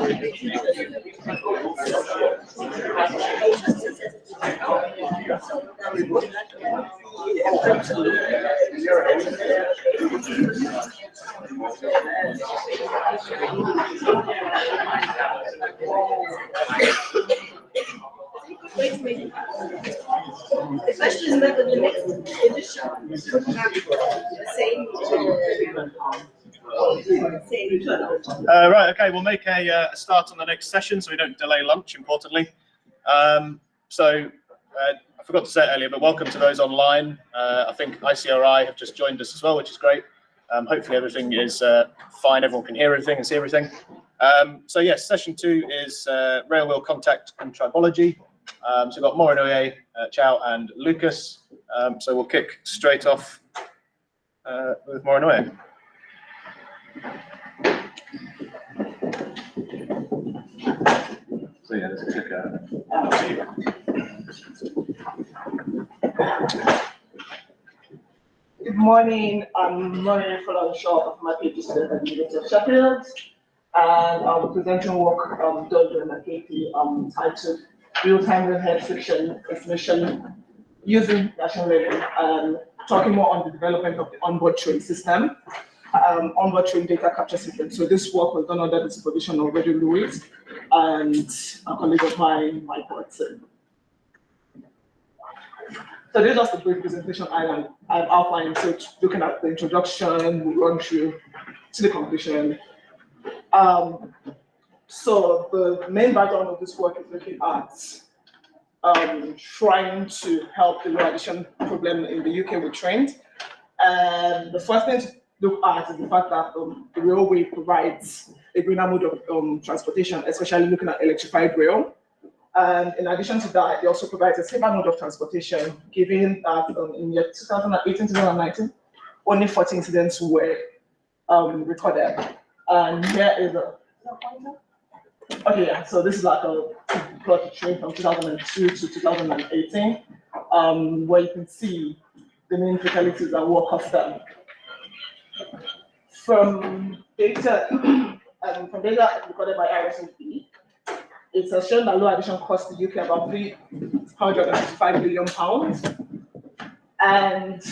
The question is whether the next edition will have the same right, okay, we'll make a start on the next session so we don't delay lunch, importantly. I forgot to say it earlier, but welcome to those online. I think ICRI have just joined us as well, which is great. Hopefully everything is fine, everyone can hear everything and see everything. So yes, session 2 is rail wheel contact and tribology. So we've got Morinoye, Chow and Lucas. So we'll kick straight off with Morinoye. So yeah, there's a clicker. Good morning, I'm Morinoye Shaw of my PhD student at the University of Sheffield, and I'm presenting work done during my PhD titled Real-Time Railhead Friction Estimation using machine learning, and talking more on the development of the onboard train system, onboard train data capture system. So this work was done under the supervision of Reggie Lewis and a colleague of mine, Mike Watson. So this is just a brief presentation I'm outlining. So looking at the introduction, we run through to the conclusion. So the main background of this work is looking at trying to help the rail addition problem in the UK with trains. And the first thing to look at is the fact that the railway provides a greener mode of transportation, especially looking at electrified rail. And in addition to that, it also provides a safer mode of transportation, given that in year 2018-2019, only 40 incidents were recorded. And here is a pointer. Okay, yeah, so this is like a plot train from 2002 to 2018, where you can see the main fatalities and what caused them. From data recorded by RSMP, it has shown that low addition cost the UK about £355 billion, and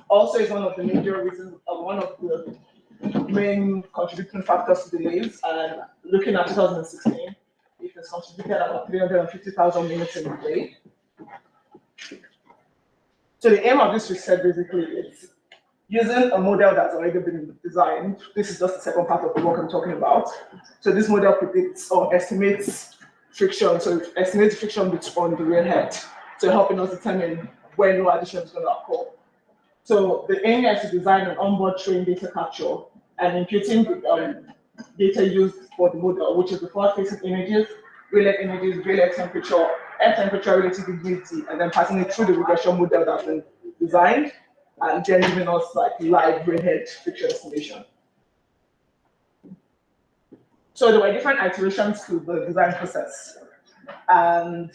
also is one of the major reasons, one of the main contributing factors to delays. And looking at 2016, it has contributed about 350,000 minutes in a day. So the aim of this research basically is using a model that's already been designed. This is just the second part of the work I'm talking about. So this model predicts or estimates friction, so it estimates friction on the railhead, so helping us determine when no addition is going to occur. So the aim is to design an onboard train data capture and imputing data used for the model, which is the forward-facing images, railhead images, railhead temperature, air temperature, relative humidity, and then passing it through the regression model that's been designed, and then giving us like live railhead friction estimation. So there were different iterations to the design process, and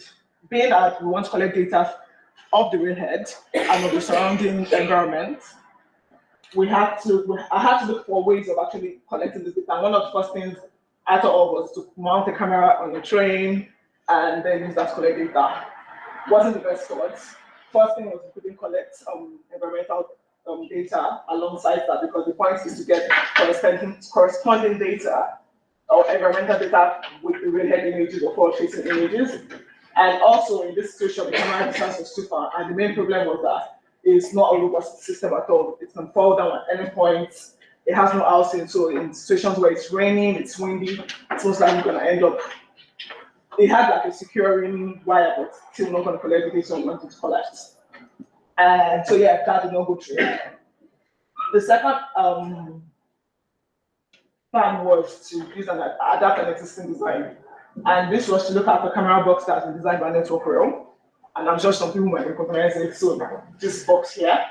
being that we want to collect data of the railhead and of the surrounding environment, I had to look for ways of actually collecting this data. And one of the first things I thought of was to mount a camera on the train and then use that to collect data. Wasn't the best thought. First thing was we couldn't collect environmental data alongside that, because the point is to get corresponding data or environmental data with the railhead images or forward-facing images. And also in this situation, the camera distance was too far, and the main problem was that it's not a robust system at all. It can fall down at any point. It has no housing, so in situations where it's raining, it's windy, it's most likely going to end up. It had like a securing wire, but still not going to collect the data we wanted to collect. And so yeah, that did not go through. The second plan was to use adapt an existing design. And this was to look at the camera box that's been designed by Network Rail. And I'm sure some people might recognize it. So this box here.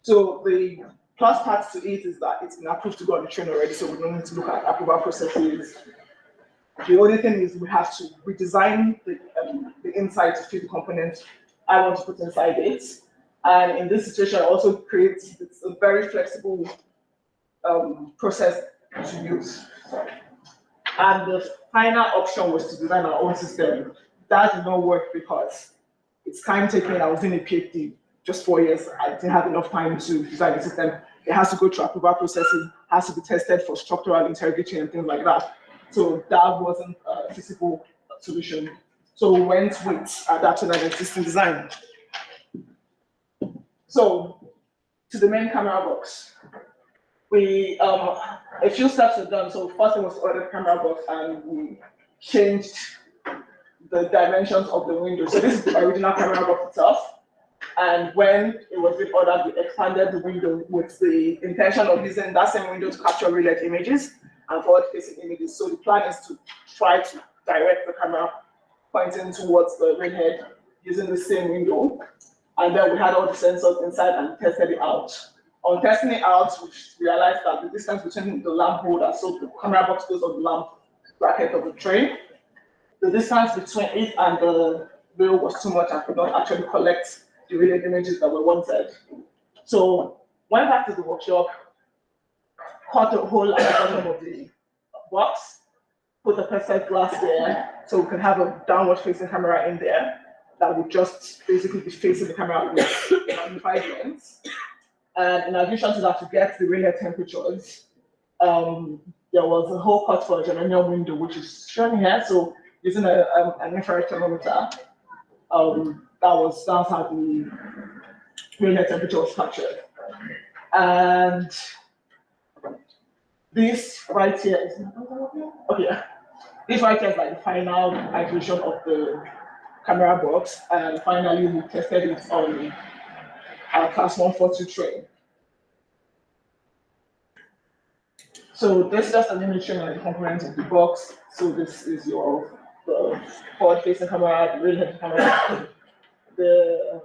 So the plus part to it is that it's been approved to go on the train already, so we don't need to look at approval processes. The only thing is we have to redesign the inside to fit the components I want to put inside it. And in this situation, it also creates a very flexible process to use. And the final option was to design our own system. That did not work because it's time taking. I was in a PhD, just 4 years. I didn't have enough time to design the system. It has to go through approval processing, has to be tested for structural integrity and things like that. So that wasn't a feasible solution. So we went with adapting an existing design. So to the main camera box. We a few steps were done. So first thing was to order the camera box, and we changed the dimensions of the window. So this is the original camera box itself. And when it was reordered, we expanded the window with the intention of using that same window to capture real-life images and forward-facing images. So the plan is to try to direct the camera pointing towards the real head using the same window. And then we had all the sensors inside and tested it out. On testing it out, we realized that the distance between the lamp holder, so the camera box goes on the lamp bracket of the tray, the distance between it and the rail was too much and could not actually collect the real images that we wanted. So went back to the workshop, cut a hole at the bottom of the box, put the perfect glass there, so we can have a downward facing camera in there that would just basically be facing the camera with a magnified lens. And in addition to that, to get the real temperatures, there was a whole cut for a germanium window, which is shown here. So using an infrared thermometer, that's how the real temperature was captured. And this right here is okay. This right here is like the final iteration of the camera box, and finally we tested it on our class 142 train. So this is just an image showing the components of the box. So this is your forward-facing camera, the real-head camera, the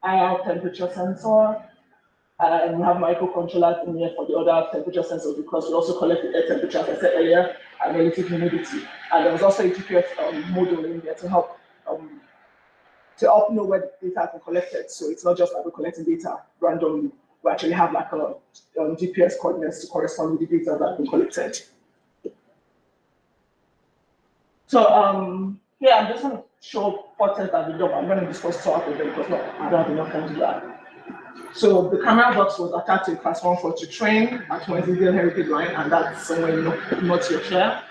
IR temperature sensor, and we have microcontrollers in here for the other temperature sensors because we also collect the air temperature, as I said earlier, and relative humidity. And there was also a GPS module in there to help know where the data has been collected. So it's not just like we're collecting data randomly. We actually have like a GPS coordinates to correspond with the data that has been collected. So here I'm just going to show 4 tests that we done. I'm going to discuss 2 out of them because I don't have enough time to do that. So the camera box was attached to a class 142 train at Wednesday Heritage Line, and that's somewhere not your share.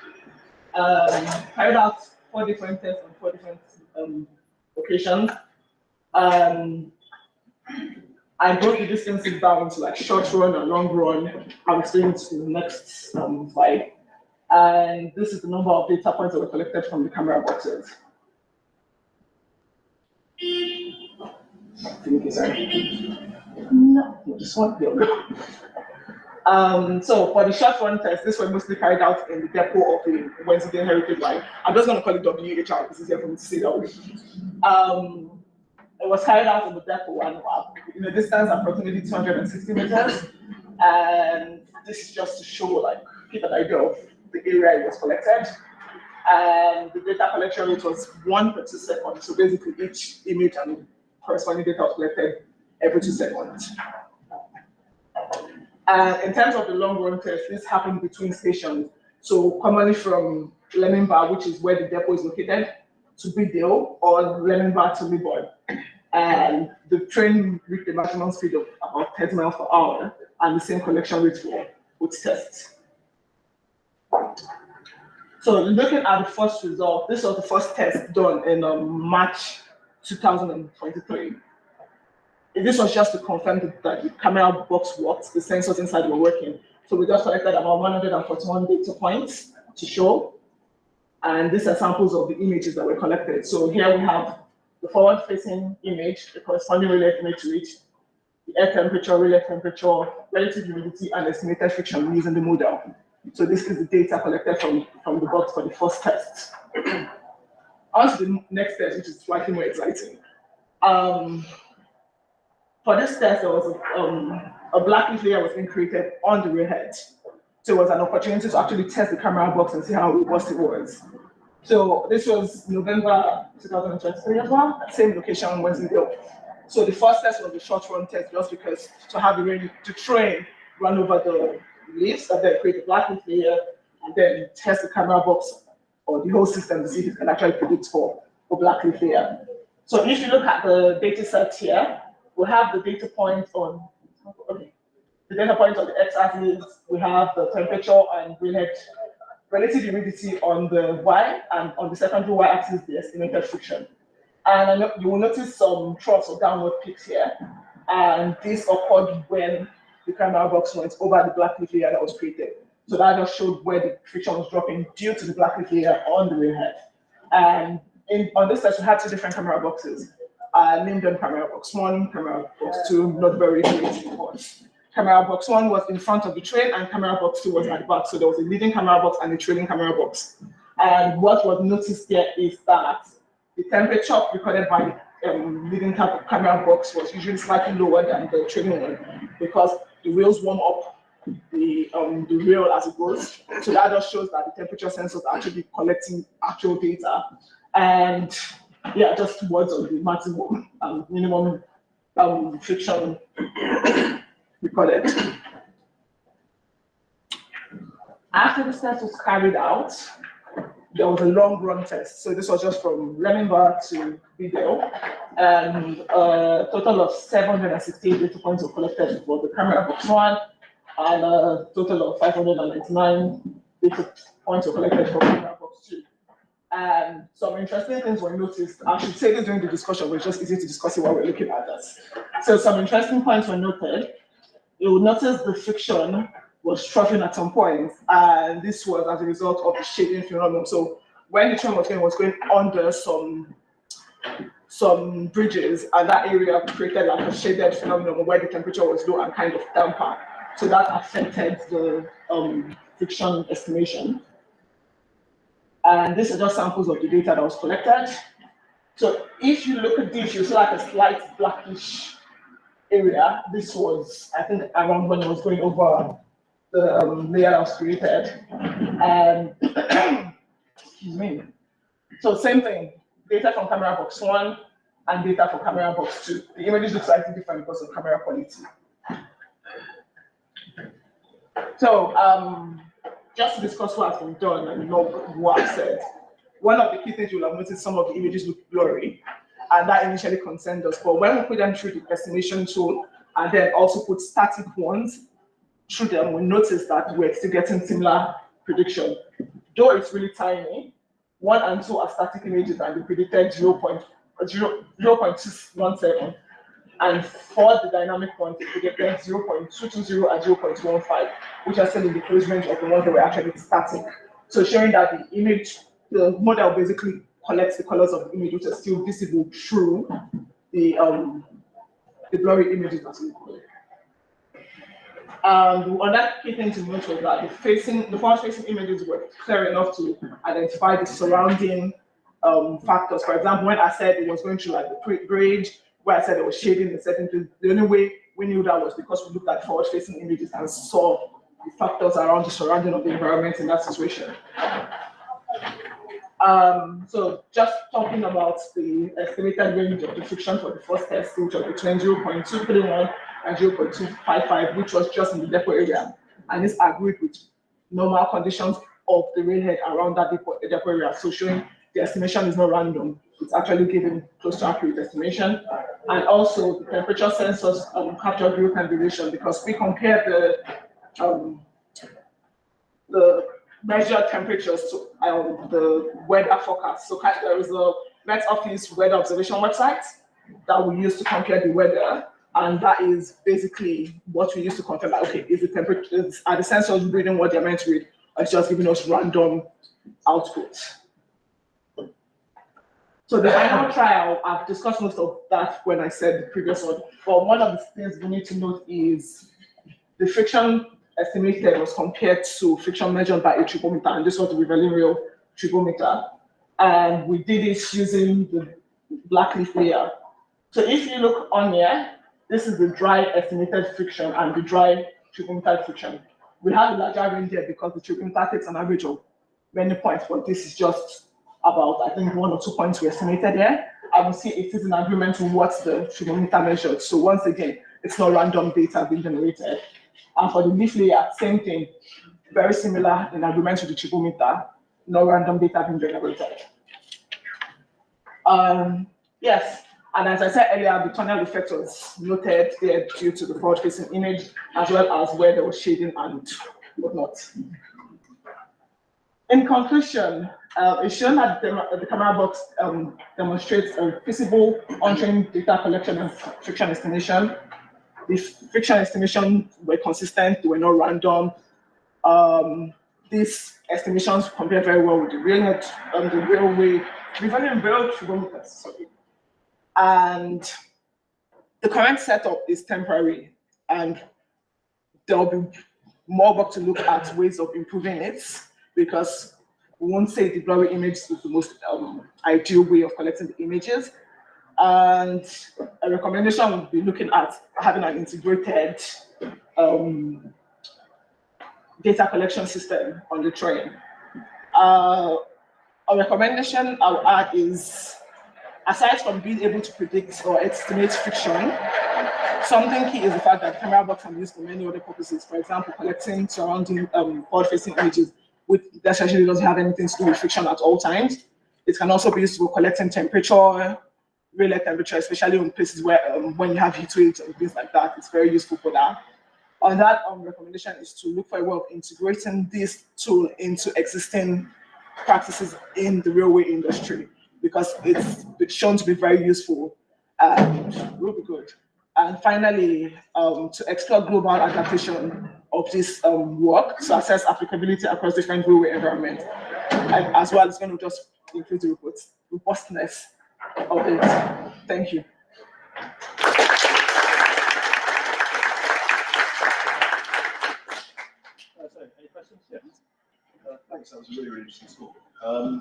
Carried out 4 different tests on 4 different locations. I broke the distances down to like short run and long run. I'll explain it to the next slide. And this is the number of data points that were collected from the camera boxes. Sorry. No, just one. There we go. So for the short run test, this was mostly carried out in the depot of the Wednesday Heritage Line. I'm just going to call it WHR because it's easier for me to say that way. It was carried out in the depot and in a distance approximately 260 meters. And this is just to show, like, give an idea of the area it was collected. And the data collection rate was 1 per 2 seconds. So basically each image and corresponding data was collected every 2 seconds. In terms of the long run test, this happened between stations. So commonly from Learning Bar, which is where the depot is located, to Bidale, or Learning Bar to Liboy. And the train reached a maximum speed of about 30 miles per hour, and the same collection rate for both tests. So looking at the first result, this was the first test done in March 2023. This was just to confirm that the camera box worked, the sensors inside were working. So we just collected about 141 data points to show. And these are samples of the images that were collected. So here we have the forward-facing image, the corresponding real image to it, the air temperature, relative humidity, and estimated friction using the model. So this is the data collected from the box for the first test. On to the next test, which is slightly more exciting. For this test, there was a blackish layer was being created on the rear head. So it was an opportunity to actually test the camera box and see how robust it was. So this was November 2023 as well, at the same location, Wednesday. So the first test was the short run test, just because to have the train run over the leaves, and then create a blackish layer and then test the camera box or the whole system to see if it can actually predict for black leaf layer. So if you look at the data set here, we have the data point on, the data point on the x-axis, we have the temperature and relative humidity on the y, and on the secondary y-axis, the estimated friction. And you will notice some troughs or downward peaks here, and this occurred when the camera box went over the black leaf layer that was created. So that just showed where the friction was dropping due to the black leaf layer on the railhead. And on this test, we had two different camera boxes. Named them camera box 1, camera box 2, not very great ones. Camera box 1 was in front of the train, and camera box 2 was at the back. So there was a leading camera box and a trailing camera box. And what was noticed there is that the temperature recorded by the leading camera box was usually slightly lower than the trailing one, because the wheels warm up the rail as it goes. So that just shows that the temperature sensors are actually collecting actual data. And yeah, just towards the maximum and minimum friction recorded. After this test was carried out, there was a long run test. So this was just from Lemonbar to video, and a total of 768 data points were collected for the camera box 1, and a total of 599 data points were collected for camera box 2. And some interesting things were noticed. I should say this during the discussion, but it's just easy to discuss it while we're looking at this. So some interesting points were noted. You will notice the friction was troughing at some point, and this was as a result of the shading phenomenon. So when the train was going under some bridges, and that area created like a shaded phenomenon where the temperature was low and kind of damper. So that affected the friction estimation. And these are just samples of the data that was collected. So if you look at this, you see like a slight blackish area. This was, I think, around when it was going over the layer that was created. And excuse me. So same thing, data from camera box 1 and data for camera box 2. The images look slightly different because of camera quality. So just to discuss what has been done and not what I've said, one of the key things you'll have noticed, some of the images look blurry, and that initially concerned us. But when we put them through the estimation tool and then also put static ones through them, we noticed that we're still getting similar prediction. Though it's really tiny, 1 and 2 are static images and they predicted 0.217. And for the dynamic ones, they predicted 0.220 and 0.15, which are still in the close range of the ones that were actually static. So showing that the model basically collects the colors of the image, which are still visible through the blurry images that we call it. Another key thing to note was that the forward-facing images were clear enough to identify the surrounding factors. For example, when I said it was going through like the bridge, where I said it was shading in certain place, the only way we knew that was because we looked at forward-facing images and saw the factors around the surrounding of the environment in that situation. So just talking about the estimated range of the friction for the first test, which was between 0.231 and 0.255, which was just in the depot area. And this agreed with normal conditions of the railhead around that depot area. So showing the estimation is not random. It's actually giving close to accurate estimation. And also the temperature sensors capture real-time duration, because we compare the measured temperatures to the weather forecast. So there is a Met Office weather observation website that we use to compare the weather, and that is basically what we use to compare. Like, okay, is the temperature, are the sensors reading what they're meant to read, or it's just giving us random output? So the final trial, I've discussed most of that when I said the previous one, but one of the things we need to note is the friction estimated was compared to friction measured by a tribometer, and this was the Riverlin Rail tribometer. And we did it using the black leaf layer. So if you look on here, this is the dry estimated friction and the dry tribometer friction. We have a larger range here because the tribometer takes an average of many points, but this is just about, I think, 1 or 2 points we estimated here. I will see it is in agreement with what the tribometer measured. So once again, it's not random data being generated. And for the leaf layer, same thing. very similar in agreement to the tribometer, no random data being generated. Yes, and as I said earlier, the tunnel effect was noted there due to the forward-facing image, as well as where there was shading and whatnot. In conclusion, it's shown that the camera box demonstrates a feasible on-train data collection and friction estimation. The friction estimations were consistent, they were not random. These estimations compare very well with the railway tribometers, sorry. And the current setup is temporary, and there'll be more work to look at ways of improving it, because we won't say the blurry image is the most ideal way of collecting the images. And a recommendation would be looking at having an integrated data collection system on the train. A recommendation I'll add is, aside from being able to predict or estimate friction, something key is the fact that the camera box can be used for many other purposes. For example, collecting surrounding forward-facing images, which essentially doesn't have anything to do with friction at all times. It can also be used for collecting temperature, relay temperature, especially in places where when you have heat waves and things like that, it's very useful for that. On that recommendation is to look for a way of integrating this tool into existing practices in the railway industry, because it's been shown to be very useful and will be good. And finally, to explore global adaptation of this work to assess applicability across different railway environments. And as well, it's going to just include the robustness of it. Thank you. Any questions? Yes. Thanks, that was a really, really interesting talk.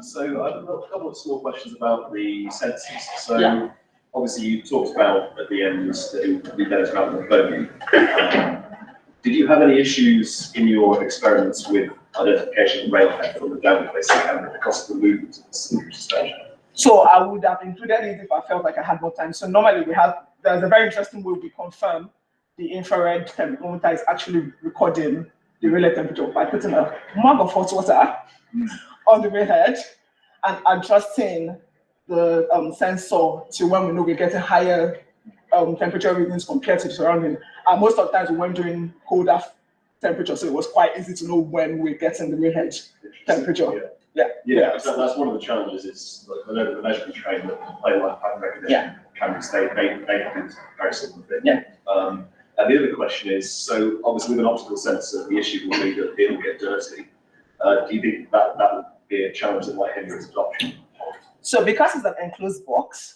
So I've got a couple of small questions about the sensors. So yeah. Obviously you talked about at the end that it would be better to have the cloning. Did you have any issues in your experiments with identification of railhead from the down-facing camera because of the movement of the suspension? So I would have included it if I felt like I had more time. So normally there's a very interesting way we confirm the infrared thermometer is actually recording the relay temperature by putting a mug of hot water on the railhead and adjusting the sensor to when we know we're getting higher temperature readings compared to the surrounding. And most of the times we went during colder temperature, so it was quite easy to know when we're getting the railhead temperature. Yeah. So that's one of the challenges. Is like, I know the measurement train that play like pattern recognition cameras, they do very similar thing. Yeah. And the other question is, so obviously with an optical sensor, the issue will be that it'll get dirty. Do you think that would be a challenge that might hinder its adoption? So because it's an enclosed box,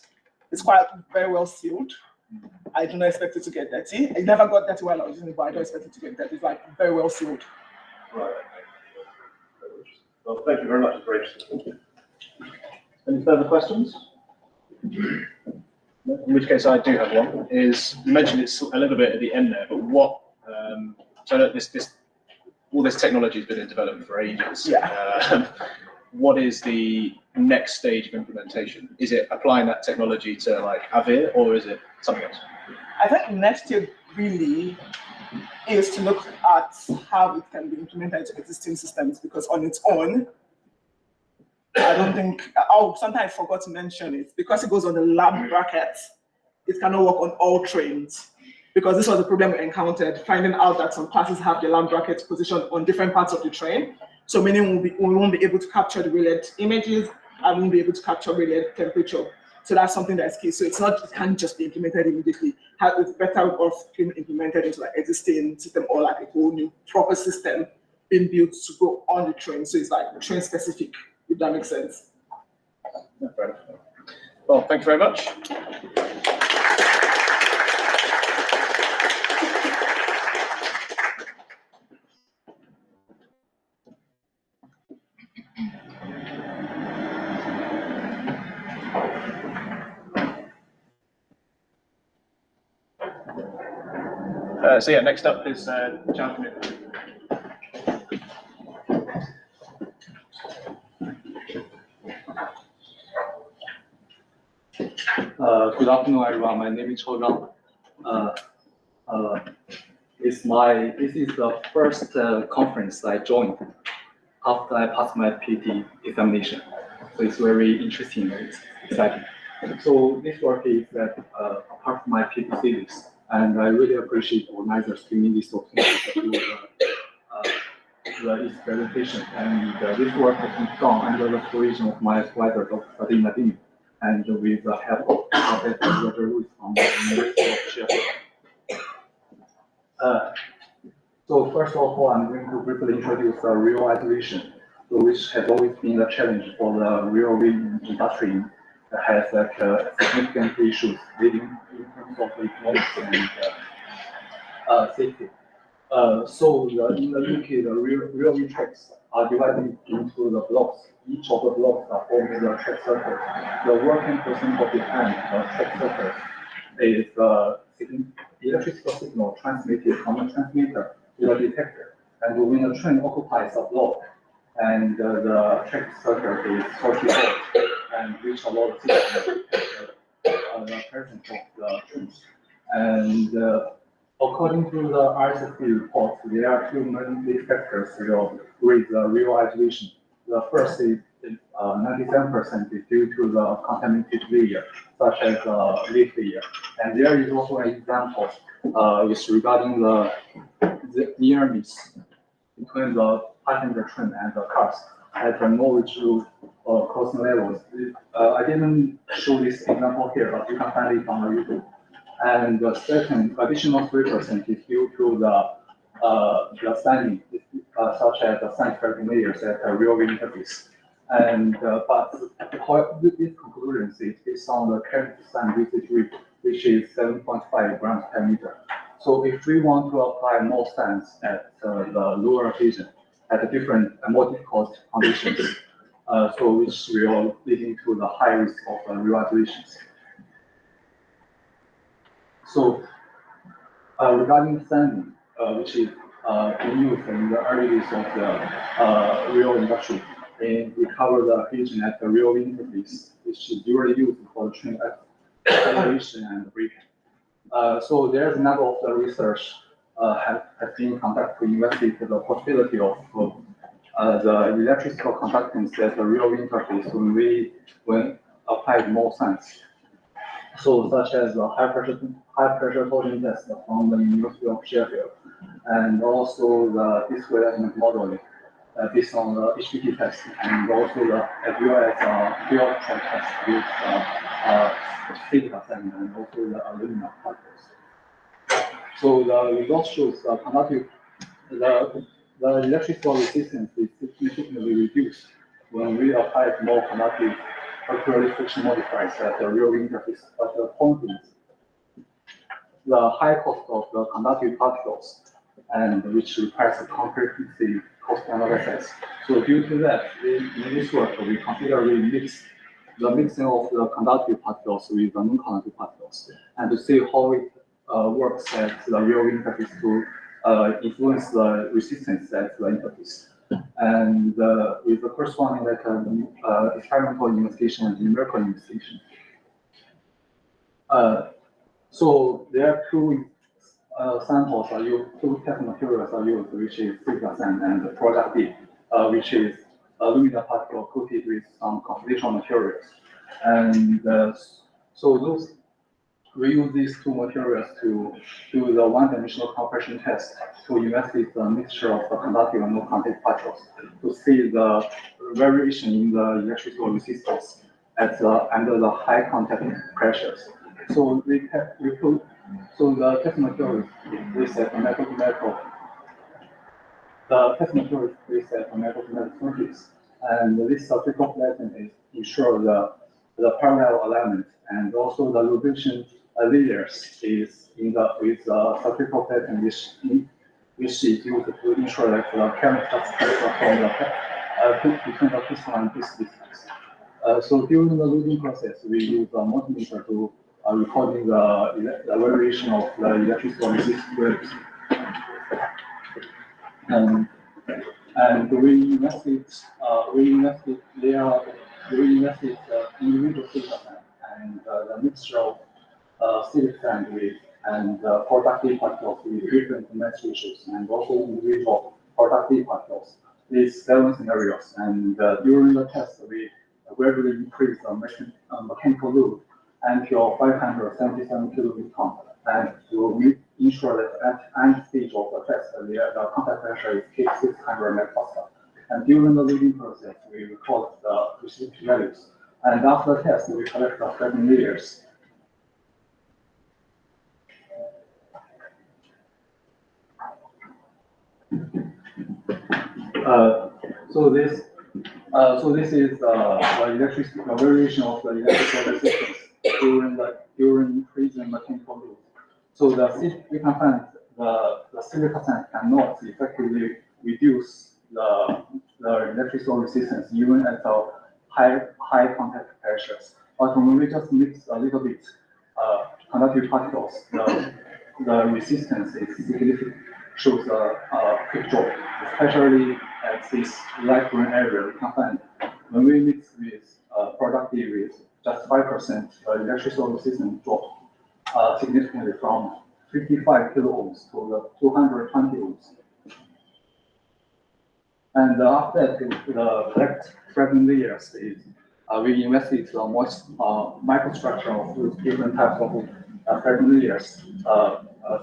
it's quite very well sealed. I do not expect it to get dirty. It never got dirty while I was using it, but I don't expect it to get dirty. It's like very well sealed. Right. Well, thank you very much. It's very interesting. Any further questions? In which case, I do have one. Is you mentioned it's a little bit at the end there, but what? So that all this technology has been in development for ages. Yeah. What is the next stage of implementation? Is it applying that technology to like AVIR, or is it something else? I think next step really is to look at how it can be implemented into existing systems, because on its own, I don't think, sometimes I forgot to mention it, because it goes on the lab bracket, it cannot work on all trains, because this was the problem we encountered, finding out that some classes have the lab brackets positioned on different parts of the train. So meaning we won't be able to capture the relayed images, and we won't be able to capture relayed temperature. So that's something that's key. So it can't just be implemented immediately. It's better off being implemented into like existing system, or like a whole new proper system being built to go on the train. So it's like train specific, if that makes sense. Yeah, fair enough. Well, thank you very much. So yeah, next up is Jonathan. Good afternoon, everyone. My name is Cho Zhang. This is the first conference I joined after I passed my PT examination. So it's very interesting and exciting. So this work is a part of my PT series, and I really appreciate organizers giving this opportunity to do this presentation. And this work has been done under the supervision of my advisor, Dr. Nadine, and with the help of Professor Lewis from the University of Sheffield. So first of all, I'm going to briefly introduce real isolation, which has always been a challenge for the real wind industry. That has significant issues leading in terms of economics and safety. So in the UK, the real wind tracks are divided into the blocks. Each of the blocks are forming the track circle. The working percent of the time, the track circle is electrical signal transmitted from the transmitter to the detector. And when the train occupies a block, and the track circle is 40 volts, and which allows the signal the presence of the trains. And according to the RSSB report, there are two main factors with real isolation. The first is 97% is due to the contaminated layer, such as leaf layer. And there is also an example is regarding the near miss between the passenger train and the cars at the knowledge crossing levels. I didn't show this example here, but you can find it on YouTube. And the second additional 3% is due to the sanding, such as the sand layers at the real interface. And but this conclusion is based on the current sand usage rate, which is 7.5 grams per meter. So if we want to apply more sands at the lower region at different more difficult conditions, so which will leading to the high risk of real isolations. So regarding sanding, which is being used in the early days of the real industry, and we cover the region at the real interface, which is usually used for the train acceleration and braking. So there's a number of the research has been conducted to investigate the possibility of the electrical conductance at the real interface when applied more science. So such as the high pressure torsion test from the University of Sheffield, and also the discrete element modeling based on the HPT test, and also as well as field track test with silica sand and also the aluminum particles. So the result shows the electrical resistance is significantly reduced when we apply more conductive particularly friction modifiers at the real interface. But the point is the high cost of the conductive particles, and which requires a comprehensive cost analysis. So due to that, in this work, we consider the mixing of the conductive particles with the non-conductive particles, and to see how it works at the real interface to influence the resistance at the interface. And with the first one, like experimental investigation and numerical investigation. So there are two samples are used, two test materials are used, which is silica sand and the product B, which is aluminum particle coated with some computational materials. And so we use these two materials to do the one-dimensional compression test to investigate the mixture of the conductive and non-conductive particles to see the variation in the electrical resistance under the high contact pressures. So the test materials is set a metal. The test materials is set a metal surface, and this surgical flattening ensure the parallel alignment, and also the lubrication layers is with surgical flattening, which is used to ensure that the current transfer from between the piston and piston distance. So during the loading process, we use a multimeter to recording the variation of the electrical resistance. And we investigate individual silica sand and the mixture of silica sand with and productive particles with different mass ratios, and also individual productive particles. These 7 scenarios, and during the test, we gradually increase the mechanical load until 577 kilonewton, and to ensure that at any stage of the test, the contact pressure is kept 600 megapascal. And during the loading process, we record the received values. And after the test, we collect the fragment layers. So this is the variation of the electrical resistance during increasing mechanical load. So we can find the silica sand cannot effectively reduce the electrical resistance even at the high contact pressures. But when we just mix a little bit conductive particles, the resistance is significant, shows a quick drop, especially at this light green area. We can find when we mix with productive with just 5%, the electrical resistance dropped significantly from 55 kilo ohms to the 220 ohms. And after that, the correct fragment layers is we investigate the microstructure of different types of fragment layers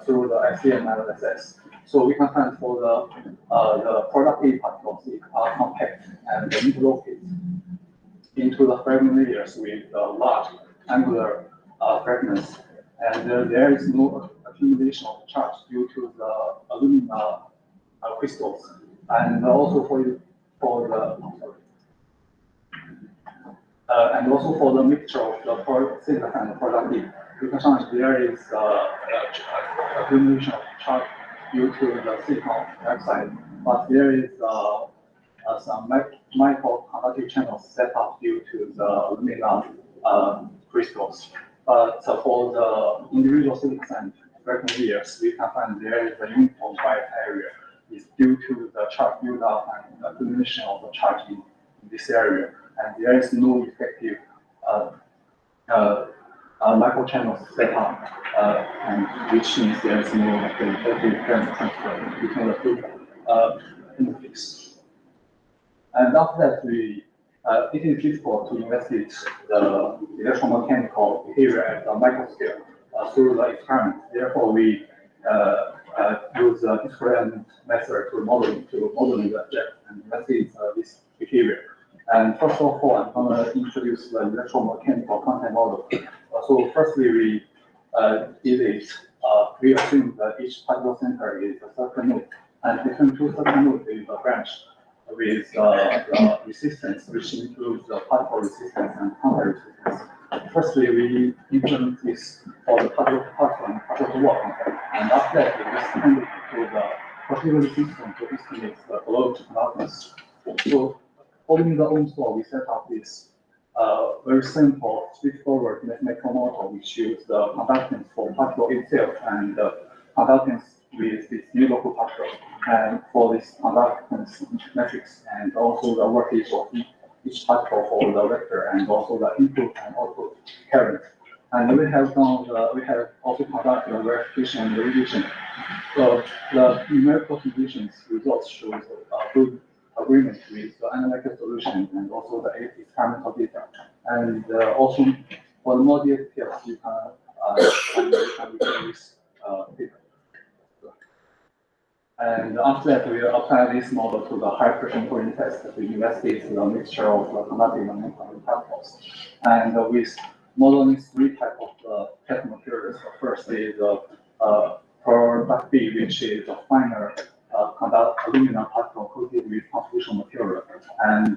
through the SEM analysis. So we can find for the productive particles are compact and interlocate into the fragment layers with large angular fragments, and there is no accumulation of charge due to the alumina crystals. And also for the mixture of the silica and the productive, you can find there is accumulation of charge due to the silicon dioxide, but there is some microconductive channels set up due to the alumina crystals. But for the individual silica and fragment layers, we can find there is a uniform white area. Is due to the charge buildup and accumulation of the charge in this area, and there is no effective microchannel set up, and which means there is no effective current transfer between the two interface. And after that, it is difficult to investigate the electromechanical behavior at the microscale through the experiment. Therefore, we use a discrete method to modeling the object and investigate this behavior. And first of all, I'm going to introduce the electromechanical content model. So firstly, we did it. We assume that each particle center is a circle node, and between two circle nodes is a branch with the resistance, which includes the particle resistance and contact resistance. Firstly, we implement this for the particle and particle wall contact, and after that, we just send it to the particle resistance to estimate the load conductance. So, following the Ohm's law, we set up this very simple, straightforward mathematical model, which uses the conductance for particle itself and the conductance with this new local particle, and for this conductance matrix, and also the voltage of each particle for the vector, and also the input and output current. And we have also conducted the verification and revision. So the numerical conditions results shows a good agreement with the analytical solution and also the experimental data. And also for the more details, you can refer this data. And after that, we apply this model to the high pressure cooling test. We investigate the mixture of the conductive and non-conductive particles. And with modeling 3 types of test materials. The first is product B, which is a finer aluminum particle coated with constitutional material, and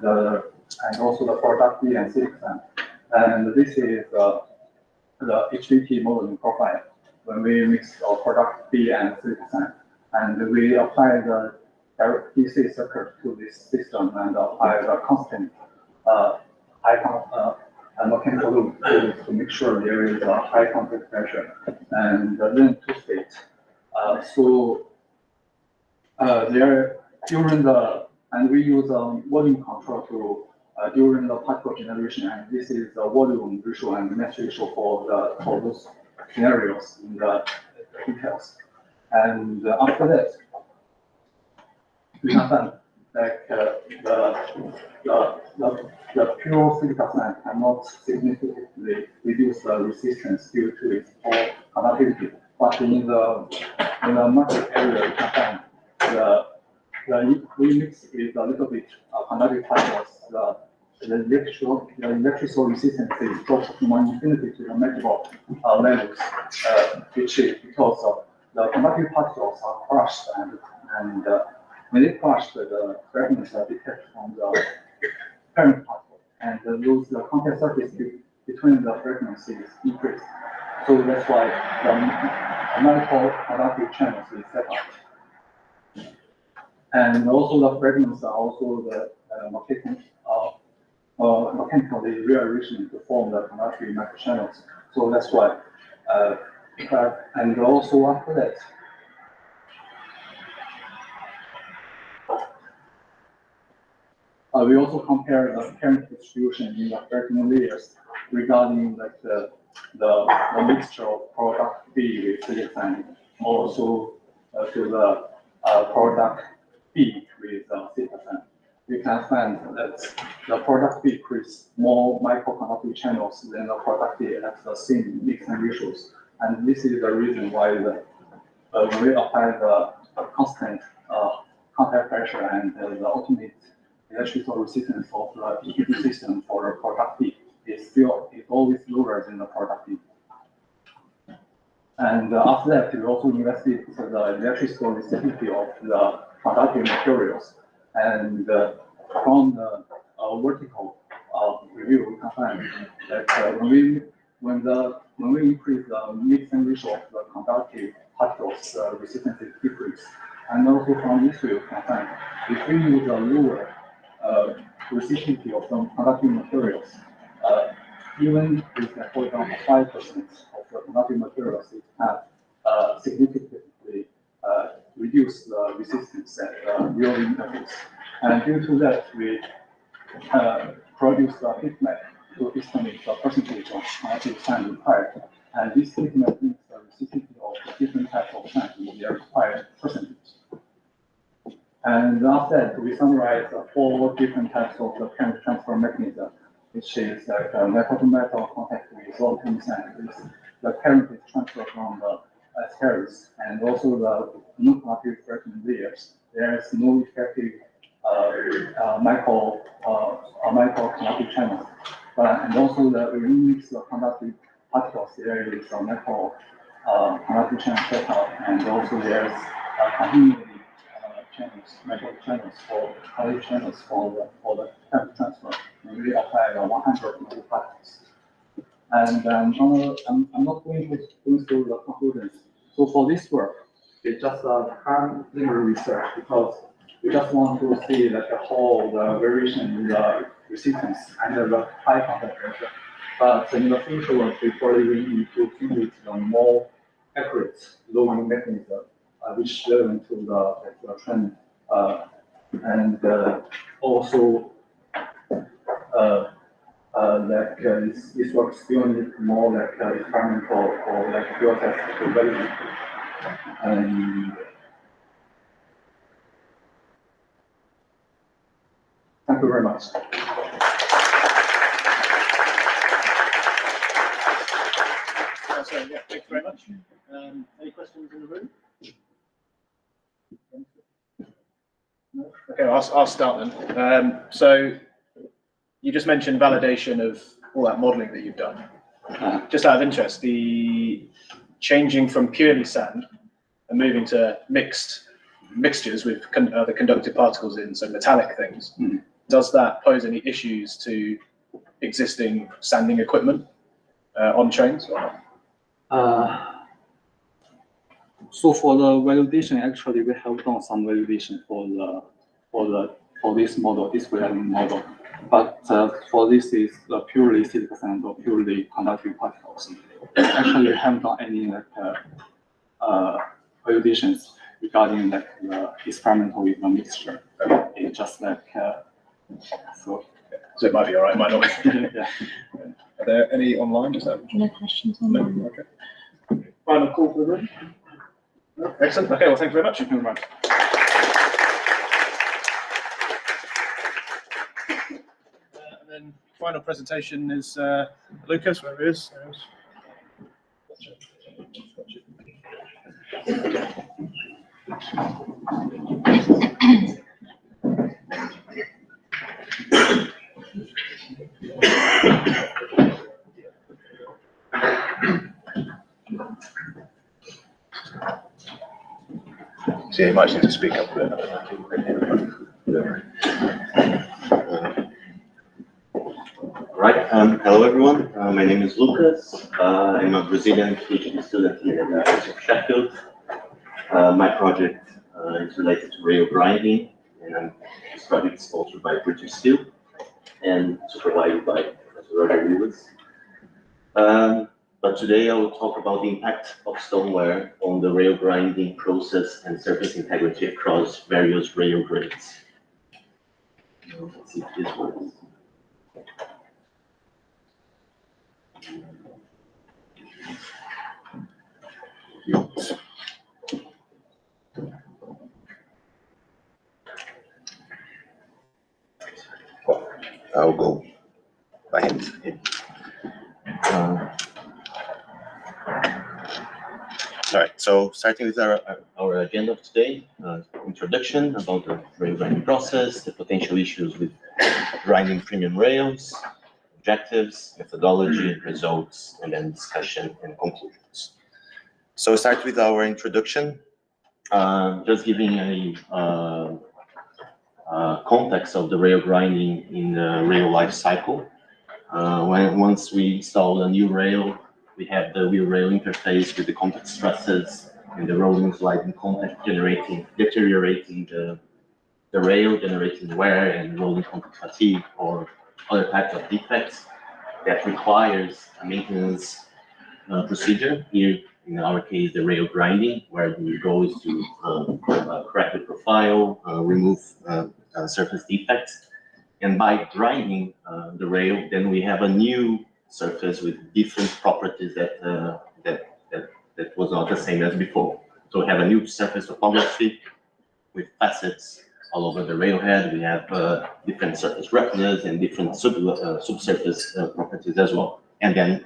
also the product B and silicon. And this is the HVT modeling profile when we mix our product B and silicon. And we apply the direct DC circuit to this system and apply the constant mechanical loop to make sure there is a high contact pressure, and then to state. And we use volume control to during the particle generation, and this is the volume ratio and mass ratio for those scenarios. details. And after that, we can find like the pure physical science cannot significantly reduce the resistance due to its poor conductivity. But in the market area, we can find we mix with a little bit conductive particles, the electrical resistance is dropped from infinity to the manageable levels, which is because of the conductive particles are crushed and when they crush, the fragments are detached from the parent particle, and the contact surface between the fragments is increased. So that's why the medical conductive channels is set up. And also the fragments are also the mechanically rearranged to form the conductive microchannels. So that's why. And also after that, we also compare the current distribution in the fragment layers regarding like the mixture of product B with silicon, also to the product B with silicon. We can find that the product B creates more microconductive channels than the product B has the same mixing ratios. And this is the reason why when we apply the constant contact pressure and the ultimate electrical resistance of the EPD system for the product B is always lower than the product B. And after that, we also investigate the electrical resistivity of the conductive materials. And from the vertical review, we can find that when we increase the mixing ratio of the conductive particles, resistance is decreased. And also from this view, we can find if we use a lower resistivity of some conductive materials, even with, for example, 5% of the conductive materials, it can significantly reduce the resistance at the real interface. And due to that, we produce a heat map to estimate the percentage of conductive sand required. And this heat map means the resistivity of the different types of sand in their required percentage. And after that, we summarize 4 different types of the current transfer mechanism, which is like metal-to-metal contact with long-term sand. The current is transferred from the spheres and also the non-conductive fragment layers. There is no effective microconductive channel. And also when we mix the conductive particles, there is a micro conductive channel set up, and also there is continuity channels for conductive channels for the current transfer. And we apply 100 microparticles. And I'm not going to go through the conclusions. So for this work, it's just a preliminary research because we just want to see like how the variation in the resistance under the high contact pressure. But in the future work, we probably will need to accumulate the more accurate loading mechanism, which is relevant to the trend, and also this work still needs more like experimental or like field test to validate. And thank you very much. So, yeah, thank you very much. Any questions in the room? Okay, I'll start then. So you just mentioned validation of all that modelling that you've done. Just out of interest, the changing from purely sand and moving to mixtures with the conductive particles in, so metallic things, does that pose any issues to existing sanding equipment on trains or not? So for the validation, actually we have done some validation for this model, this welding model. But for this is purely silicon sand or purely conductive particles. Actually, we haven't done any like validations regarding like the experimental with the mixture. It's just like so it might be all right, it might not be. yeah. Are there any online? No questions No? online. Okay. Final call for the room. Excellent. Okay, well, thank you very much. You can run. And then final presentation is Lucas, where he is. So you might need to speak up a bit. Right. Hello, everyone. My name is Lucas. I'm a Brazilian PhD student here at the University of Sheffield. My project is related to rail grinding, and this project is sponsored by British Steel and supervised by Professor Roger Lewis. But today I will talk about the impact of stoneware on the rail grinding process and surface integrity across various rail grades. Let's see if this works. I'll go by hand. All right, so starting with our agenda of today, introduction about the rail grinding process, the potential issues with grinding premium rails, objectives, methodology, results, and then discussion and conclusions. So start with our introduction, just giving a context of the rail grinding in the rail life cycle. Once we install a new rail, we have the wheel rail interface with the contact stresses and the rolling sliding contact deteriorating the rail, generating wear and rolling contact fatigue or other types of defects that requires a maintenance procedure. Here, in our case, the rail grinding, where the goal is to correct the profile, remove surface defects. And by grinding the rail, then we have a new surface with different properties that was not the same as before. So we have a new surface topography with facets all over the railhead. We have different surface roughness and different subsurface properties as well. And then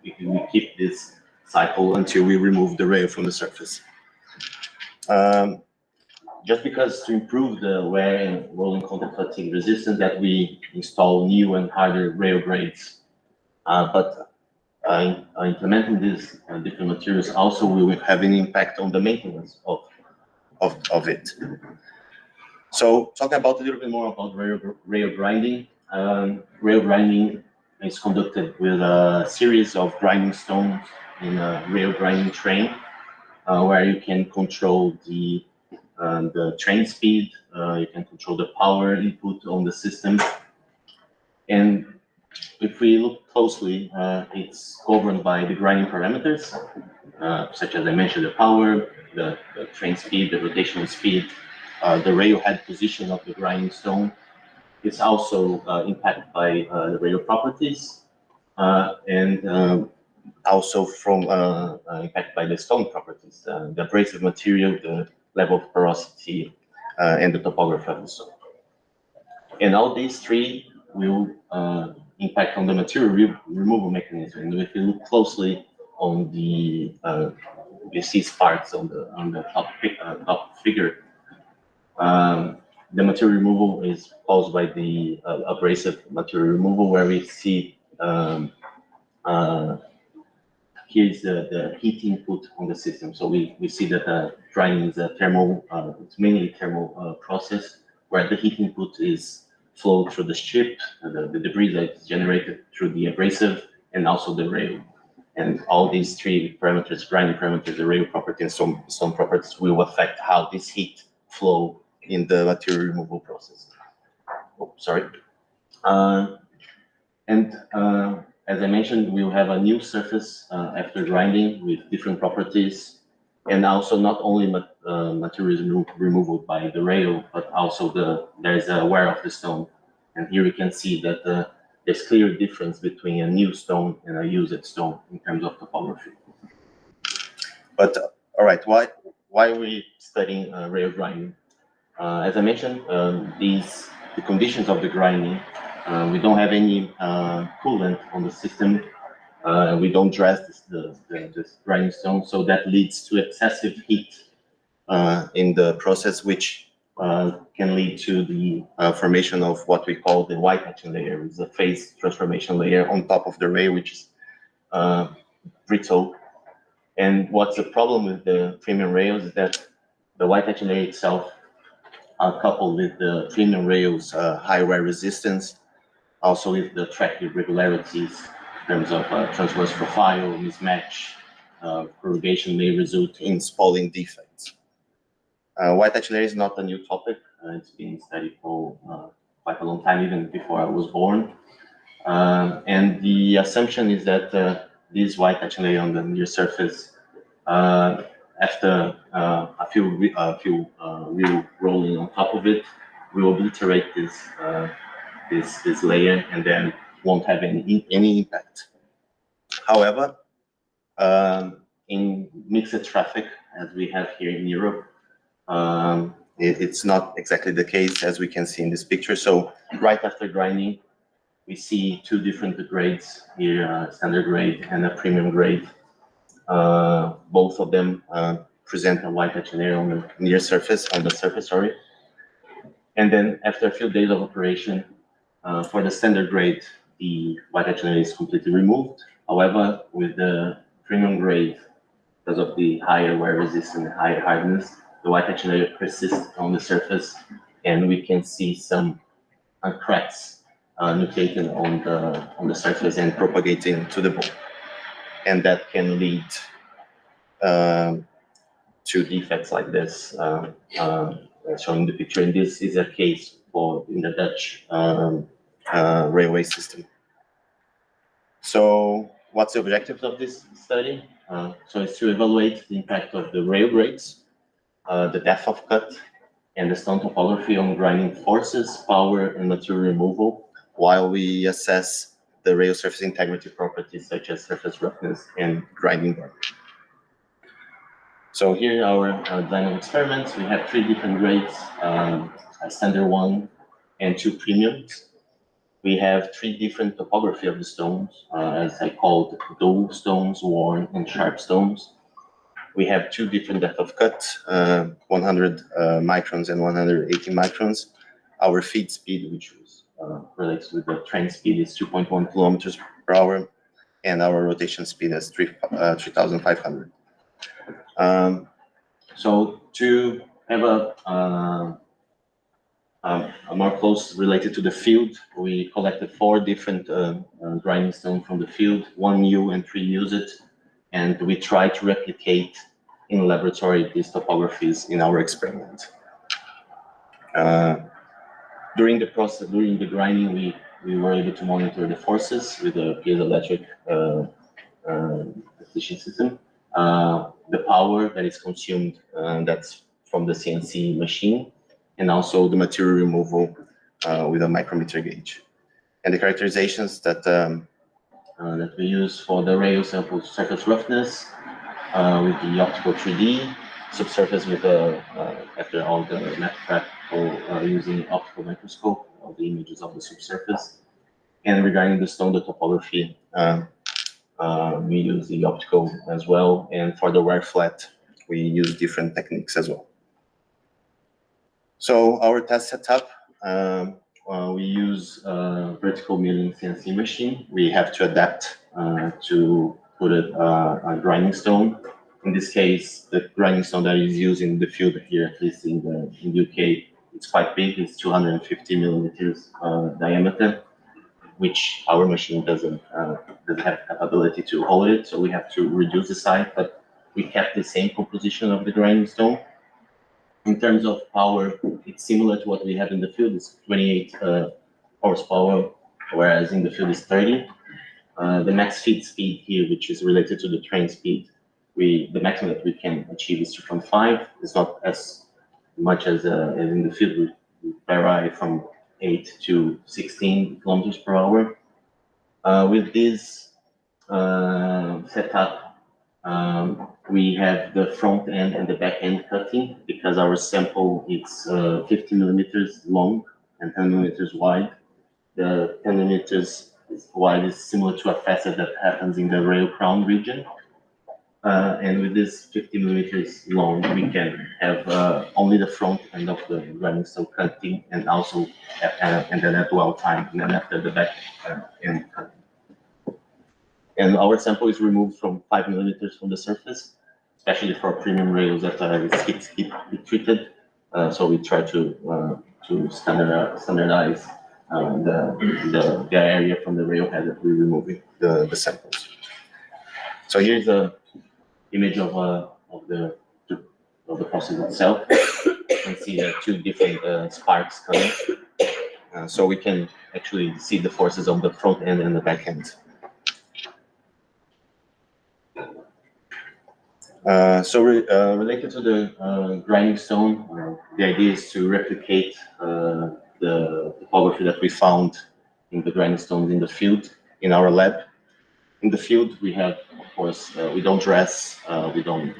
we keep this cycle until we remove the rail from the surface. Just because to improve the wear and rolling contact fatigue resistance that we install new and harder rail grades. But implementing these different materials also will have an impact on the maintenance of it. So talking about a little bit more about rail grinding. Rail grinding is conducted with a series of grinding stones in a rail grinding train, where you can control the train speed, you can control the power input on the system. And if we look closely, it's governed by the grinding parameters, such as I mentioned, the power, the train speed, the rotational speed, the rail head position of the grinding stone. It's also impacted by the rail properties, and also from impacted by the stone properties, the abrasive material, the level of porosity, and the topography of the stone. And all these three will impact on the material removal mechanism. And if you look closely on the these parts on the top figure, the material removal is caused by the abrasive material removal, where we see here's the heat input on the system. So we see that grinding is a thermal, it's mainly a thermal process, where the heat input is flowed through the strip, the debris that is generated through the abrasive, and also the rail. And all these three parameters, grinding parameters, the rail property and some properties, will affect how this heat flow in the material removal process. Oh, sorry. As I mentioned, we'll have a new surface after grinding with different properties, and also not only materials removed by the rail, but also there's a wear of the stone. And here we can see that there's clear difference between a new stone and a used stone in terms of topography. But all right, why we studying rail grinding? As I mentioned, the conditions of the grinding, we don't have any coolant on the system. We don't dress the grinding stone, so that leads to excessive heat in the process, which can lead to the formation of what we call the white etching layer. It's a phase transformation layer on top of the rail, which is brittle. And what's the problem with the premium rails is that the white etching layer itself, coupled with the premium rails' high wear resistance, also with the track irregularities in terms of transverse profile, mismatch, corrugation may result in spalling defects. White etching layer is not a new topic. It's been studied for quite a long time, even before I was born. And the assumption is that this white etching layer on the near surface, after a few wheel rolling on top of it, will obliterate this layer and then won't have any impact. However, in mixed traffic, as we have here in Europe, it's not exactly the case as we can see in this picture. So right after grinding, we see two different grades here, standard grade and a premium grade. Both of them present a white etching layer on the near surface, sorry. And then after a few days of operation, for the standard grade, the white etching layer is completely removed. However, with the premium grade, because of the higher wear resistance and higher hardness, the white etching layer persists on the surface, and we can see some cracks nucleating on the surface and propagating to the bone, and that can lead to defects like this, shown in the picture. And this is a case in the Dutch railway system. So, what's the objective of this study? So it's to evaluate the impact of the rail grades, the depth of cut, and the stone topography on grinding forces, power, and material removal, while we assess the rail surface integrity properties such as surface roughness and grinding burn. So here are our design of experiments. We have 3 different grades, a standard one and 2 premiums. We have 3 different topography of the stones, as I called dull stones, worn, and sharp stones. We have 2 different depth of cut, 100 microns and 180 microns. Our feed speed, which was relates with the train speed, is 2.1 kilometers per hour, and our rotation speed is 3,500. So to have a more close related to the field, we collected 4 different grinding stones from the field, 1 new and 3 used, and we tried to replicate in laboratory these topographies in our experiment. During the process, during the grinding, we were able to monitor the forces with a piezoelectric precision system, the power that is consumed, that's from the CNC machine, and also the material removal with a micrometer gauge. And the characterizations that that we use for the rail sample: surface roughness with the optical 3D, subsurface with after all the math prep using optical microscope of the images of the subsurface. And regarding the stone, the topography, we use the optical as well, and for the wear flat, we use different techniques as well. So our test setup, we use a vertical milling CNC machine. We have to adapt to put a grinding stone. In this case, the grinding stone that is used in the field here, at least in the UK, it's quite big. It's 250 millimeters diameter, which our machine doesn't have capability to hold it, so we have to reduce the size, but we kept the same composition of the grinding stone. In terms of power, it's similar to what we have in the field. It's 28 horsepower, whereas in the field is 30. The max feed speed here, which is related to the train speed, the maximum that we can achieve is 2.5. It's not as much as in the field. We vary from 8 to 16 kilometers per hour. With this setup, We have the front end and the back end cutting because our sample is 50 millimeters long and 10 millimeters wide. The 10 millimeters wide is similar to a facet that happens in the rail crown region. And with this 50 millimeters long, we can have only the front end of the grinding stone cutting and also and then at dwell time, and then after the back end cutting. And our sample is removed from 5 millimeters from the surface, especially for premium rails that are heat treated. So we try to standardize the area from the railhead that we're removing the samples. So here's a image of the process itself. You can see two different sparks coming. So we can actually see the forces on the front end and the back end. Related to the grinding stone, the idea is to replicate the topography that we found in the grinding stones in the field in our lab. In the field, we have, of course, we don't dress, we don't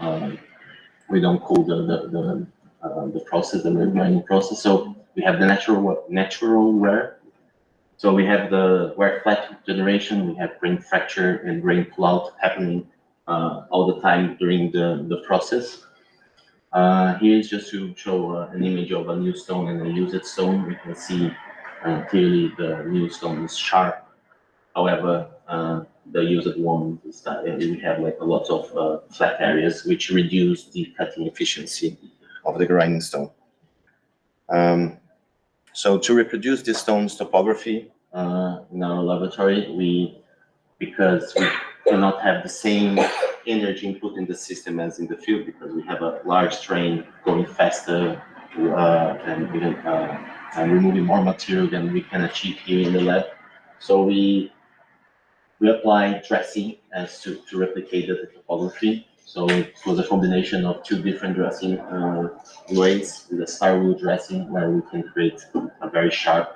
cool the process, the grinding process. So we have the natural wear. So we have the wear flat generation. We have grain fracture and grain pull out happening all the time during the process. Here is just to show an image of a new stone and a used stone. We can see clearly the new stone is sharp. However, the used one is that we have like a lot of flat areas which reduce the cutting efficiency of the grinding stone. So to reproduce this stone's topography in our laboratory, because we cannot have the same energy input in the system as in the field, because we have a large train going faster and removing more material than we can achieve here in the lab. So we apply dressing as to replicate the topography. So it was a combination of two different dressing ways, with a star wheel dressing where we can create a very sharp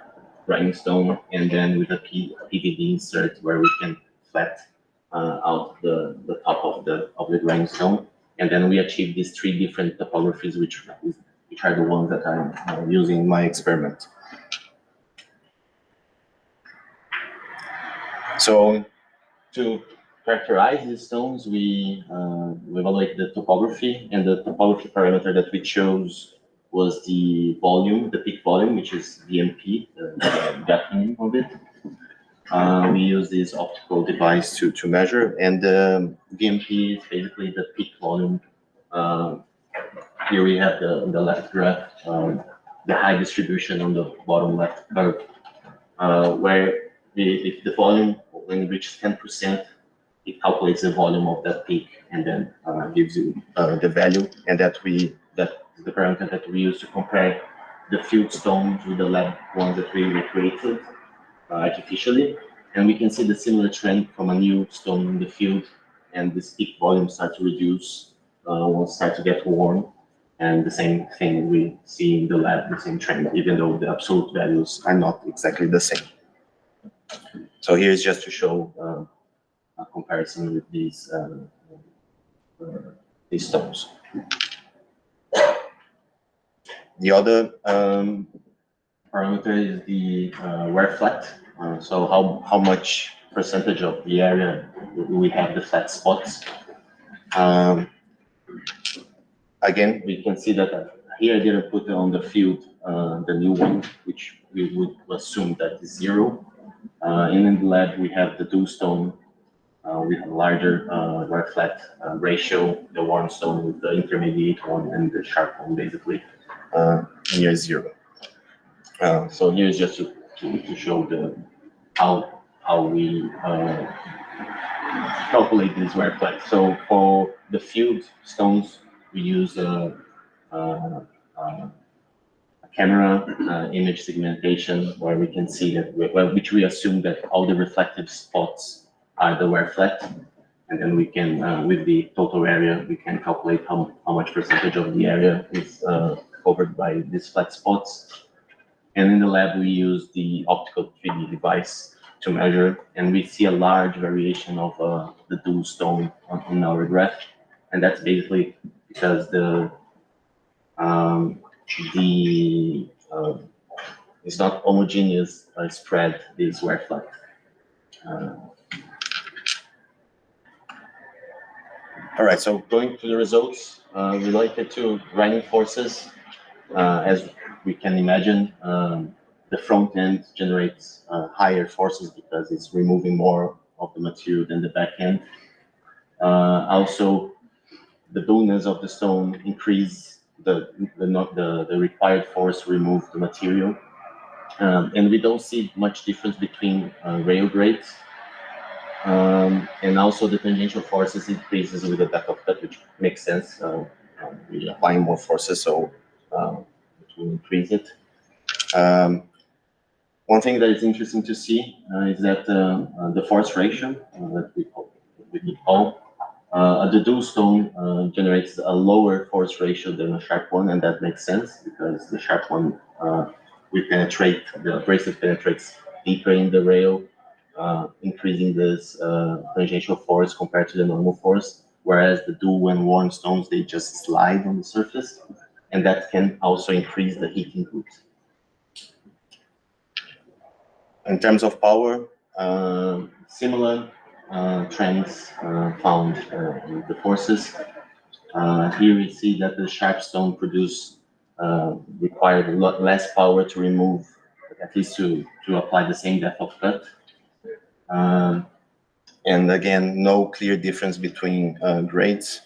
grinding stone, and then with a PVD insert where we can flat out the top of the grinding stone. And then we achieve these three different topographies, which are the ones that I'm using in my experiment. So to characterize these stones, we evaluate the topography, and the topography parameter that we chose was the volume, the peak volume, which is VMP, the gap minimum of it. We use this optical device to measure, and VMP is basically the peak volume. Here we have the left graph, the high distribution on the bottom left curve, where if the volume, when it reaches 10%, it calculates the volume of that peak and then gives you the value, and that is the parameter that we use to compare the field stones with the lab ones that we recreated artificially. And we can see the similar trend from a new stone in the field, and this peak volume starts to reduce, will start to get worn, and the same thing we see in the lab, the same trend, even though the absolute values are not exactly the same. So here's just to show a comparison with these stones. The other parameter is the wear flat. So how much percentage of the area we have the flat spots. Again, we can see that here I didn't put on the field the new one, which we would assume that is 0. And in the lab, we have the dual stone with a larger wear flat ratio, the worn stone with the intermediate one, and the sharp one basically near 0. So here's just to show how we calculate this wear flat. So for the field stones, we use a camera image segmentation, where we can see that, which we assume that all the reflective spots are the wear flat, and then we can, with the total area, we can calculate how much percentage of the area is covered by these flat spots. And in the lab, we use the optical 3D device to measure, and we see a large variation of the dual stone on our graph, and that's basically because it's not homogeneous spread, this wear flat. All right, so going to the results related to grinding forces, as we can imagine, the front end generates higher forces because it's removing more of the material than the back end. Also, the dullness of the stone increase the required force to remove the material. And we don't see much difference between rail grades. And also the tangential forces increases with the depth of cut, which makes sense. We're applying more forces, so it will increase it. One thing that is interesting to see is that the force ratio that we call the dual stone generates a lower force ratio than a sharp one, and that makes sense because the sharp one the abrasive penetrates deeper in the rail, increasing this tangential force compared to the normal force, whereas the dual when worn stones, they just slide on the surface, and that can also increase the heat input. In terms of power, similar trends found in the forces. Here we see that the sharp stone required a lot less power to remove, at least to apply the same depth of cut. And again, no clear difference between grades.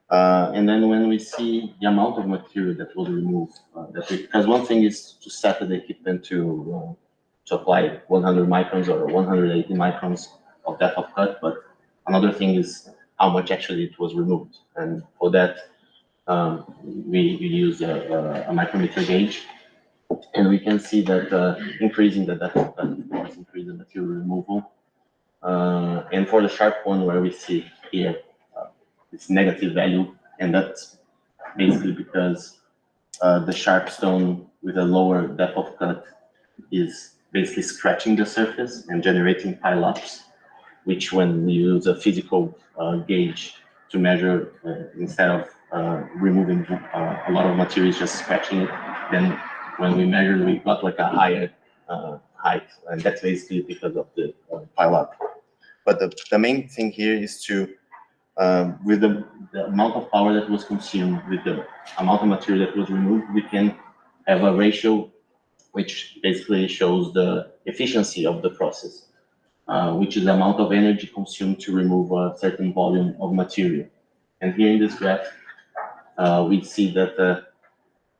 And then when we see the amount of material that was removed, because one thing is to set the equipment to apply 100 microns or 180 microns of depth of cut, but another thing is how much actually it was removed. And for that, we use a micrometer gauge, and we can see that increasing the depth of cut increase the material removal. And for the sharp one, where we see here it's negative value, and that's basically because the sharp stone with a lower depth of cut is basically scratching the surface and generating pileups, which when we use a physical gauge to measure, instead of removing a lot of materials, just scratching it, then when we measure, we got like a higher height, and that's basically because of the pileup. But the main thing here is to, with the amount of power that was consumed, with the amount of material that was removed, we can have a ratio which basically shows the efficiency of the process, which is the amount of energy consumed to remove a certain volume of material. And here in this graph, we see that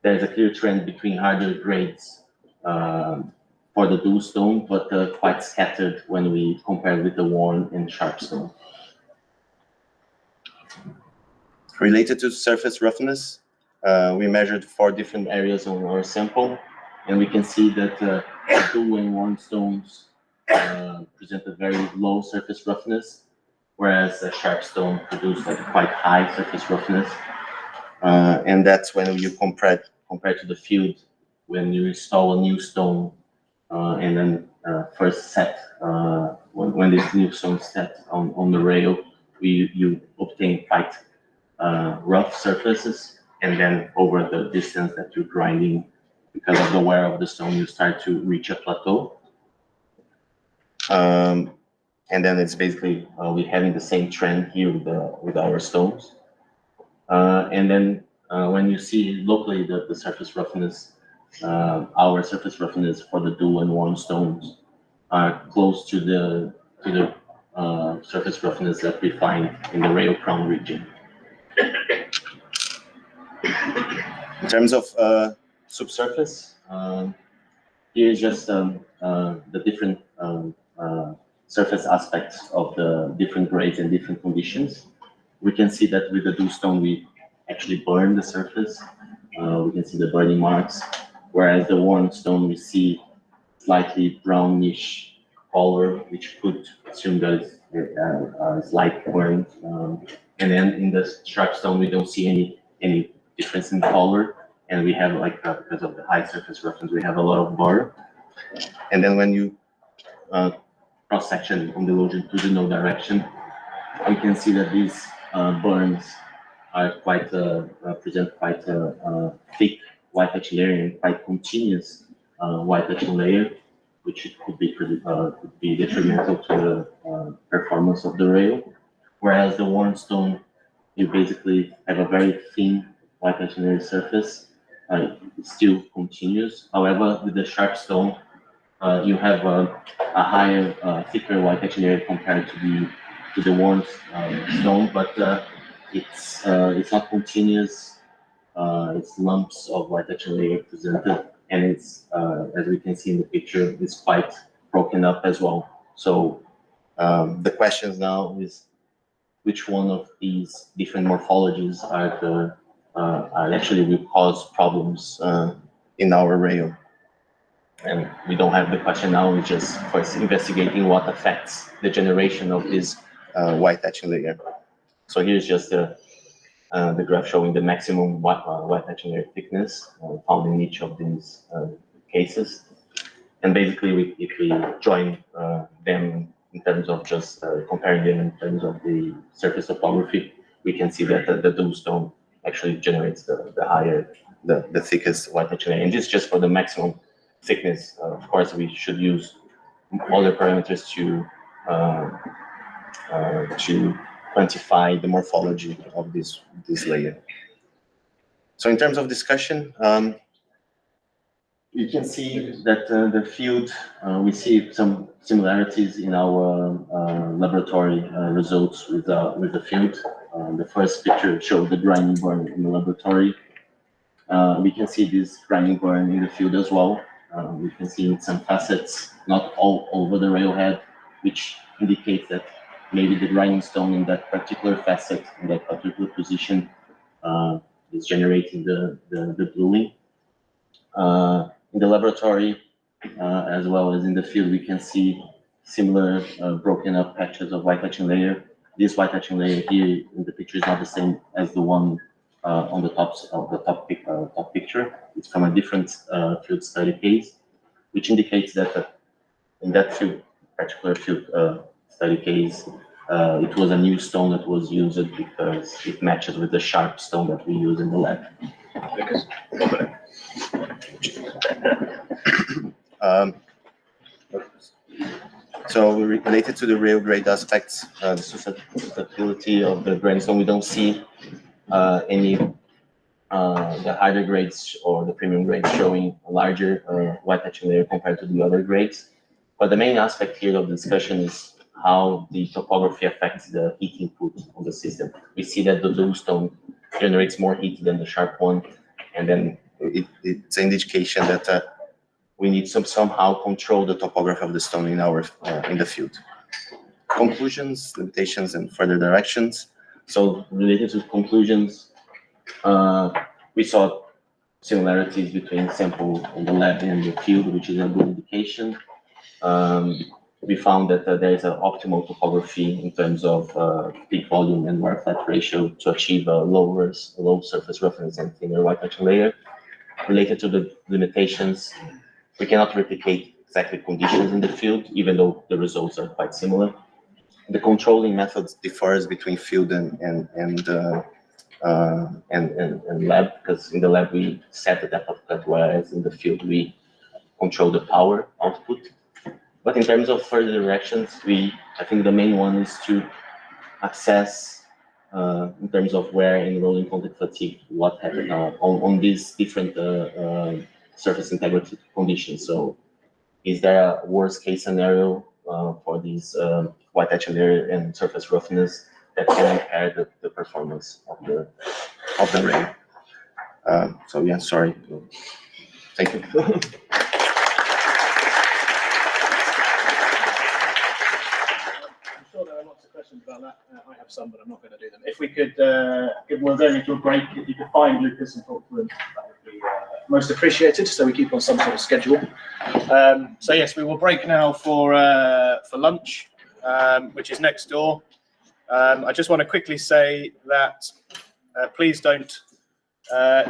there's a clear trend between harder grades for the dual stone, but quite scattered when we compare with the worn and sharp stone. Related to surface roughness, we measured 4 different areas on our sample, and we can see that dual and worn stones present a very low surface roughness, whereas a sharp stone produced like a quite high surface roughness. And that's when you compare to the field, when you install a new stone and then first set, when this new stone set on the rail, you obtain quite rough surfaces, and then over the distance that you're grinding, because of the wear of the stone, you start to reach a plateau. And then it's basically we're having the same trend here with our stones. And then when you see locally the surface roughness, our surface roughness for the dual and worn stones are close to the surface roughness that we find in the rail crown region. In terms of subsurface, here is just the different surface aspects of the different grades and different conditions. We can see that with the dual stone, we actually burn the surface. We can see the burning marks, whereas the worn stone, we see slightly brownish color, which could assume that it's light burn. And then in the sharp stone, we don't see any difference in color, and we have like because of the high surface roughness, we have a lot of burr. And then when you cross section on the longitudinal direction, we can see that these burns are quite present quite a thick white action layer and quite continuous white action layer, which could be detrimental to the performance of the rail. Whereas the worn stone, you basically have a very thin white action layer surface. It still continues. However, with the sharp stone, you have a higher, thicker white action layer compared to the worn stone, but it's not continuous. It's lumps of white action layer presented, and it's as we can see in the picture, it's quite broken up as well. So the questions now is which one of these different morphologies are actually will cause problems in our rail. And we don't have the question now, we're just first investigating what affects the generation of this white action layer. So here's just the graph showing the maximum white action layer thickness found in each of these cases. And basically, if we join them in terms of just comparing them in terms of the surface topography, we can see that the bluestone actually generates the thickest white action layer. And this is just for the maximum thickness. Of course, we should use other parameters to quantify the morphology of this layer. So in terms of discussion, you can see that the field, we see some similarities in our laboratory results with the field. The first picture showed the grinding burn in the laboratory. We can see this grinding burn in the field as well. We can see some facets, not all over the railhead, which indicates that maybe the grinding stone in that particular facet, in that particular position, is generating the bluing. In the laboratory, as well as in the field, we can see similar broken up patches of white action layer. This white action layer here in the picture is not the same as the one on the top picture. It's from a different field study case, which indicates that in that particular field study case, it was a new stone that was used because it matches with the sharp stone that we use in the lab. So related to the rail grade aspects, the susceptibility of the grindstone, we don't see any the higher grades or the premium grades showing a larger white action layer compared to the other grades. But the main aspect here of the discussion is how the topography affects the heat input on the system. We see that the bluestone generates more heat than the sharp one, and then it's an indication that we need somehow control the topography of the stone in the field. Conclusions, limitations, and further directions. So related to conclusions, we saw similarities between sample in the lab and the field, which is a good indication. We found that there is an optimal topography in terms of peak volume and wear flat ratio to achieve a low surface roughness and thinner white action layer. Related to the limitations, we cannot replicate exactly conditions in the field, even though the results are quite similar. The controlling methods differs between field and lab, because in the lab we set the depth of cut, whereas in the field we control the power output. But in terms of further directions, I think the main one is to assess in terms of wear and rolling contact fatigue, what happened on these different surface integrity conditions. So is there a worst case scenario for these white action layer and surface roughness that can impair the performance of the rail? So yeah, sorry. Thank you. About that. I have some, but I'm not going to do them. If we could, we're going into a break. If you could find Lucas and talk to him, that would be most appreciated. So we keep on some sort of schedule. So yes, we will break now for lunch, which is next door. I just want to quickly say that please don't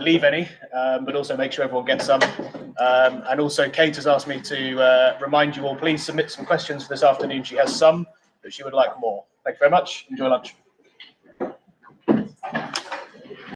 leave any, but also make sure everyone gets some. And also Kate has asked me to remind you all, please submit some questions for this afternoon. She has some, but she would like more. Thank you very much. Enjoy lunch.